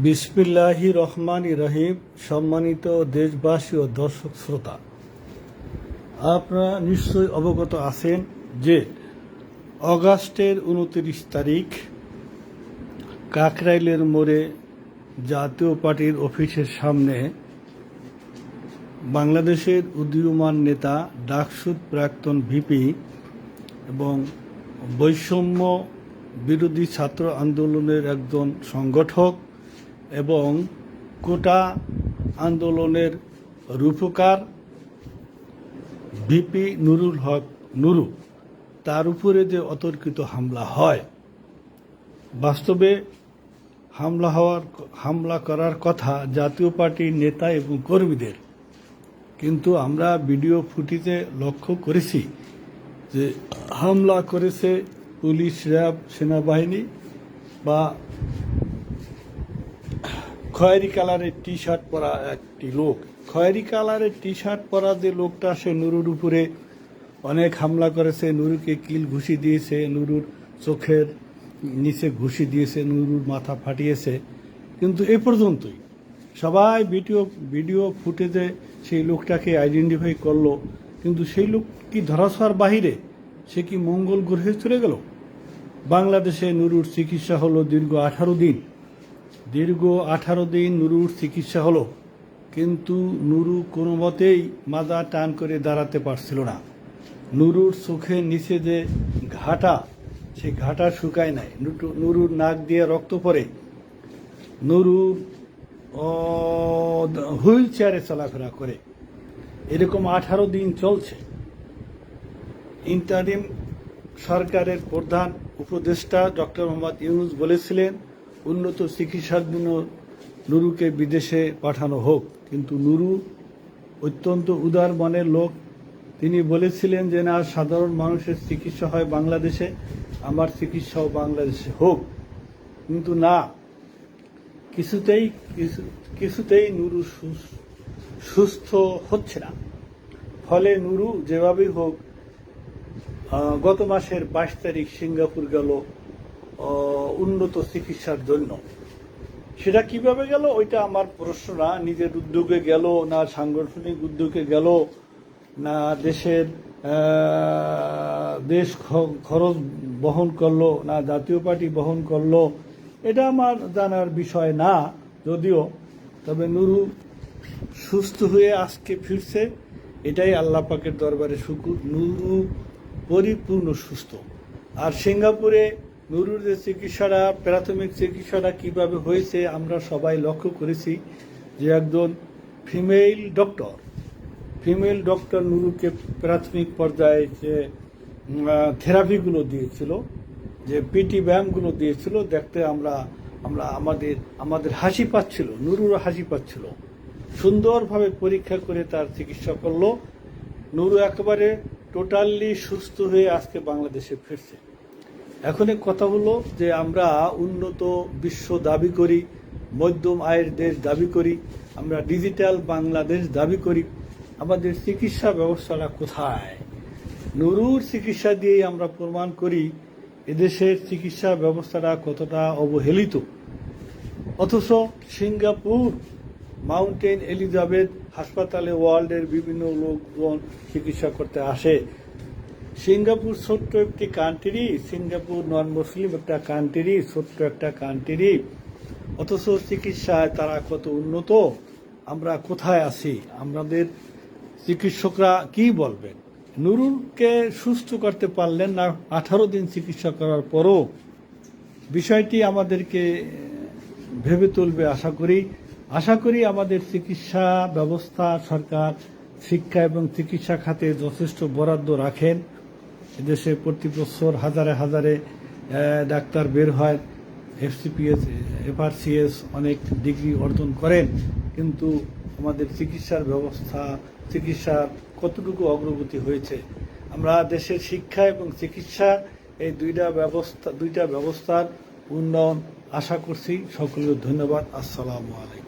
বিসমিল্লাহির রহমানির রহিম। সম্মানিত দেশবাসী ও দর্শক শ্রোতা, আপনারা নিশ্চয়ই অবগত আছেন যে অগাস্টের 29 তারিখ কাকরাইলের মোড়ে জাতীয় পার্টির অফিসের সামনে বাংলাদেশের উদীয়মান নেতা ডাকসুর প্রাক্তন ভিপি এবং বৈষম্য বিরোধী ছাত্র আন্দোলনের একজন সংগঠক এবং কোটা আন্দোলনের রূপকার ভিপি নুরুল হক নুরু, তার উপরে যে অতর্কিত হামলা হয়, বাস্তবে হামলা করার কথা জাতীয় পার্টির নেতা এবং কর্মীদের, কিন্তু আমরা ভিডিও ফুটেজে লক্ষ্য করেছি যে হামলা করেছে পুলিশ, র্যাব, সেনাবাহিনী বা খয়েরি কালারের টি শার্ট পরা একটি লোক। খয়েরি কালারের টি শার্ট পরা যে লোকটা, সে নুরুর উপরে অনেক হামলা করেছে, নুরুকে কিল ঘুষি দিয়েছে, নুরুর চোখের নিচে ঘুষি দিয়েছে, নুরুর মাথা ফাটিয়েছে। কিন্তু এ পর্যন্তই সবাই ভিডিও ফুটেজে সেই লোকটাকে আইডেন্টিফাই করলো, কিন্তু সেই লোক কি ধরাছোঁয়ার বাহিরে? সে কি মঙ্গল গ্রহে চলে গেল? বাংলাদেশে নুরুর চিকিৎসা হলো দীর্ঘ 18 দিন নুরুর চিকিৎসা হলো, কিন্তু নুরু কোনো মতেই মাজা টান করে দাঁড়াতে পারছিল না। নুরুর চোখের নিচে যে ঘাটা, সেই ঘাটা শুকায় নাই। নুরুর নাক দিয়ে রক্ত পড়ে। নুরুর হুইল চেয়ারে চলাফেরা করে। এরকম 18 দিন চলছে। ইন্টারিম সরকারের প্রধান উপদেষ্টা ডক্টর মোহাম্মদ ইউনূস বলেছিলেন উন্নত চিকিৎসার জন্য নুরুকে বিদেশে পাঠানো হোক, কিন্তু নুরু অত্যন্ত উদার মনের লোক। তিনি বলেছিলেন যে না, সাধারণ মানুষের চিকিৎসা হয় বাংলাদেশে, আমার চিকিৎসাও বাংলাদেশে হোক। কিন্তু না, কিছুতেই নুরু সুস্থ হচ্ছে না। ফলে নুরু যেভাবেই হোক গত মাসের 22 তারিখ সিঙ্গাপুর গেল উন্নত চিকিৎসার জন্য। সেটা কিভাবে গেল ওইটা আমার প্রশ্ন না। নিজের উদ্যোগে গেল না, সাংগঠনিক উদ্যোগে গেল না, দেশ খরচ বহন করলো না, জাতীয় পার্টি বহন করলো, এটা আমার জানার বিষয় না যদিও। তবে নুরু সুস্থ হয়ে আজকে ফিরছে, এটাই আল্লাহ পাকের দরবারে শুকুর। নুরু পরিপূর্ণ সুস্থ। আর সিঙ্গাপুরে নুরুর যে চিকিৎসাটা, প্রাথমিক চিকিৎসাটা কিভাবে হয়েছে আমরা সবাই লক্ষ্য করেছি যে একজন ফিমেল ডক্টর নুরুকে প্রাথমিক পর্যায়ে যে থেরাপিগুলো দিয়েছিল, যে পিটি ব্যায়ামগুলো দিয়েছিল, দেখতে আমরা আমাদের হাসি পাচ্ছিল, নুরুরও হাসি পাচ্ছিল। সুন্দরভাবে পরীক্ষা করে তার চিকিৎসা করলো। নুরু একেবারে টোটালি সুস্থ হয়ে আজকে বাংলাদেশে ফিরছে। এখন কথা হলো যে আমরা উন্নত বিশ্ব দাবি করি, মধ্যম আয়ের দেশ দাবি করি, আমরা ডিজিটাল বাংলাদেশ দাবি করি, আমাদের চিকিৎসা ব্যবস্থাটা কোথায়? নুরুর চিকিৎসা দিয়েই আমরা প্রমাণ করি এদেশের চিকিৎসা ব্যবস্থাটা কতটা অবহেলিত। অথচ সিঙ্গাপুর মাউন্টেন এলিজাবেথ হাসপাতালে ওয়ার্ল্ডের বিভিন্ন লোকজন চিকিৎসা করতে আসে। সিঙ্গাপুর ছোট্ট একটি কান্ট্রি, সিঙ্গাপুর নন মুসলিম একটা কান্ট্রি, ছোট্ট একটা কান্ট্রি, অথচ চিকিৎসায় তারা কত উন্নত। আমরা কোথায় আছি? আমাদের চিকিৎসকরা কি বলবেন? নুরুলকে সুস্থ করতে পারলেন না 18 দিন চিকিৎসা করার পরও। বিষয়টি আমাদেরকে ভেবে তুলবে আশা করি আমাদের চিকিৎসা ব্যবস্থা, সরকার শিক্ষা এবং চিকিৎসা খাতে যথেষ্ট বরাদ্দ রাখেন। এদেশে প্রতি বছর হাজারে ডাক্তার বের হয়, FCPS, FRCS অনেক ডিগ্রি অর্জন করেন, কিন্তু আমাদের চিকিৎসার কতটুকু অগ্রগতি হয়েছে? আমরা দেশের শিক্ষা এবং চিকিৎসা এই দুইটা ব্যবস্থার উন্নয়ন আশা করছি। সকলকে ধন্যবাদ। আসসালামু আলাইকুম।